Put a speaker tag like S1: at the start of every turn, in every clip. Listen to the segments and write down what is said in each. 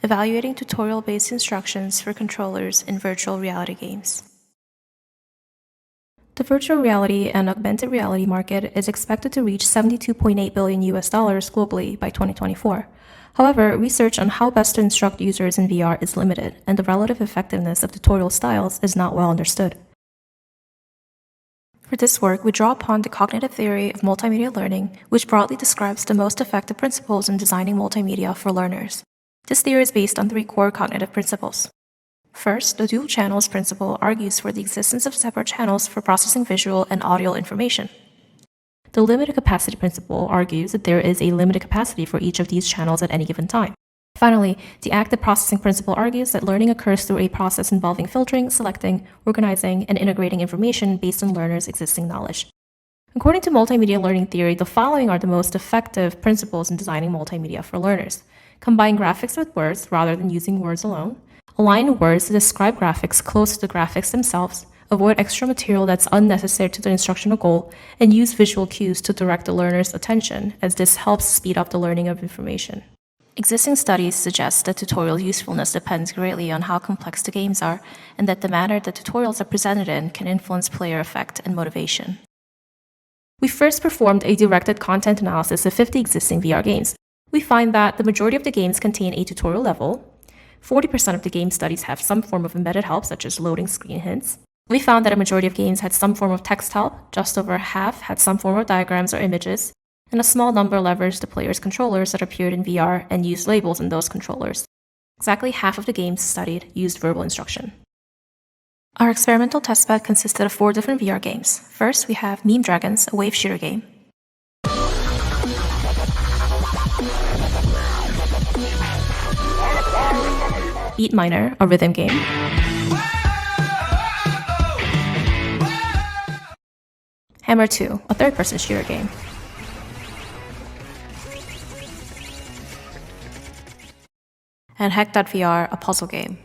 S1: evaluating tutorial-based instructions for controllers in virtual reality games. The virtual reality and augmented reality market is expected to reach $72.8 billion globally by 2024. However, research on how best to instruct users in VR is limited, and the relative effectiveness of tutorial styles is not well understood. For this work, we draw upon the cognitive theory of multimedia learning, which broadly describes the most effective principles in designing multimedia for learners. This theory is based on 3 core cognitive principles. First, the dual channels principle argues for the existence of separate channels for processing visual and audio information. The limited capacity principle argues that there is a limited capacity for each of these channels at any given time. Finally, the active processing principle argues that learning occurs through a process involving filtering, selecting, organizing, and integrating information based on learners' existing knowledge. According to multimedia learning theory, the following are the most effective principles in designing multimedia for learners. Combine graphics with words rather than using words alone. Align words to describe graphics close to the graphics themselves. Avoid extra material that's unnecessary to the instructional goal. And use visual cues to direct the learner's attention, as this helps speed up the learning of information. Existing studies suggest that tutorial usefulness depends greatly on how complex the games are, and that the manner that tutorials are presented in can influence player effect and motivation. We first performed a directed content analysis of 50 existing VR games. We find that the majority of the games contain a tutorial level. 40% of the game studies have some form of embedded help, such as loading screen hints. We found that a majority of games had some form of text help, just over half had some form of diagrams or images, and a small number leveraged the player's controllers that appeared in VR and used labels in those controllers. Exactly half of the games studied used verbal instruction. Our experimental testbed consisted of 4 different VR games. First, we have Meme Dragons, a wave shooter game. Beat Miner, a rhythm game. Hammer 2, a third-person shooter game. And Heck.VR, a puzzle game.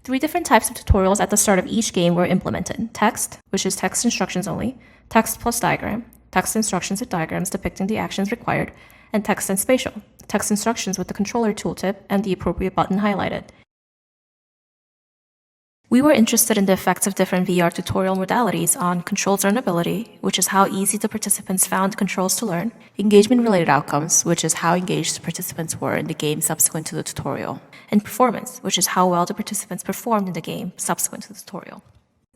S1: Three different types of tutorials at the start of each game were implemented. Text, which is text instructions only, Text+Diagram, text instructions with diagrams depicting the actions required, and Text and Spatial, text instructions with the controller tooltip and the appropriate button highlighted. We were interested in the effects of different VR tutorial modalities on controls learnability, which is how easy the participants found controls to learn, engagement-related outcomes, which is how engaged the participants were in the game subsequent to the tutorial, and performance, which is how well the participants performed in the game subsequent to the tutorial.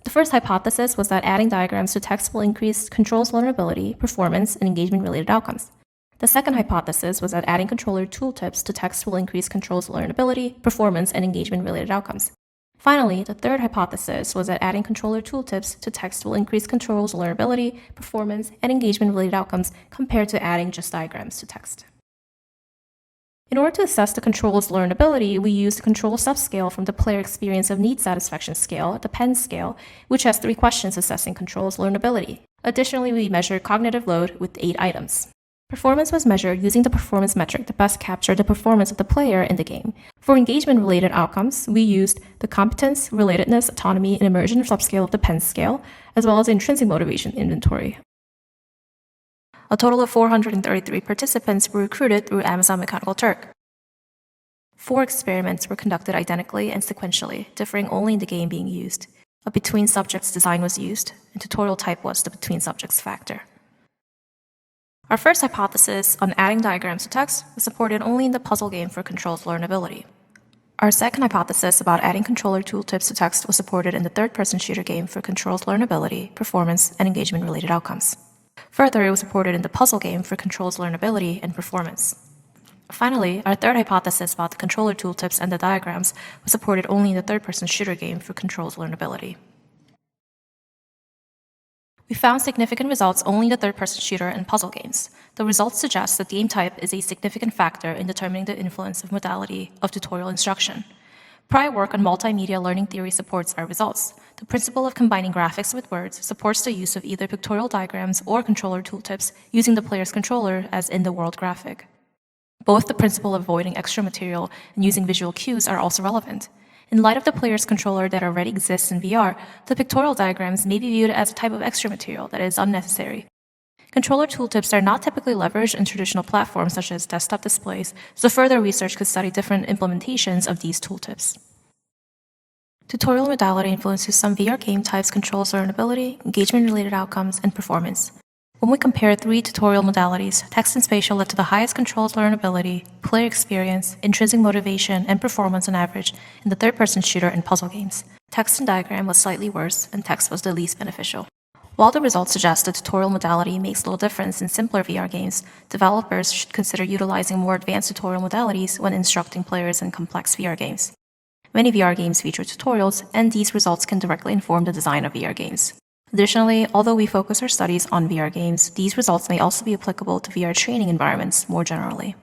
S1: The first hypothesis was that adding diagrams to text will increase controls learnability, performance, and engagement-related outcomes. The second hypothesis was that adding controller tooltips to text will increase controls learnability, performance, and engagement-related outcomes. Finally, the third hypothesis was that adding controller tooltips to text will increase controls learnability, performance, and engagement-related outcomes compared to adding just diagrams to text. In order to assess the control's learnability, we used the control subscale from the player experience of need satisfaction scale, the PEN scale, which has 3 questions assessing control's learnability. Additionally, we measured cognitive load with 8 items. Performance was measured using the performance metric that best captured the performance of the player in the game. For engagement-related outcomes, we used the competence, relatedness, autonomy, and immersion subscale of the PEN scale, as well as the intrinsic motivation inventory. A total of 433 participants were recruited through Amazon Mechanical Turk. 4 experiments were conducted identically and sequentially, differing only in the game being used. A between subjects design was used, and tutorial type was the between subjects factor. Our first hypothesis on adding diagrams to text was supported only in the puzzle game for controls learnability. Our second hypothesis about adding controller tooltips to text was supported in the third-person shooter game for controls learnability, performance, and engagement-related outcomes. Further, it was supported in the puzzle game for controls learnability and performance. Finally, our third hypothesis about the controller tooltips and the diagrams was supported only in the third-person shooter game for controls learnability. We found significant results only in the third-person shooter and puzzle games. The results suggest that game type is a significant factor in determining the influence of modality of tutorial instruction. Prior work on multimedia learning theory supports our results. The principle of combining graphics with words supports the use of either pictorial diagrams or controller tooltips using the player's controller as in the world graphic. Both the principle of avoiding extra material and using visual cues are also relevant. In light of the player's controller that already exists in VR, the pictorial diagrams may be viewed as a type of extra material that is unnecessary. Controller tooltips are not typically leveraged in traditional platforms such as desktop displays, so further research could study different implementations of these tooltips. Tutorial modality influences some VR game types, controls learnability, engagement-related outcomes, and performance. When we compare 3 tutorial modalities, Text and Spatial led to the highest controls learnability, player experience, intrinsic motivation, and performance on average in the third-person shooter and puzzle games. Text and Diagram was slightly worse, and Text was the least beneficial. While the results suggest the tutorial modality makes little difference in simpler VR games, developers should consider utilizing more advanced tutorial modalities when instructing players in complex VR games. Many VR games feature tutorials, and these results can directly inform the design of VR games. Additionally, although we focus our studies on VR games, these results may also be applicable to VR training environments more generally.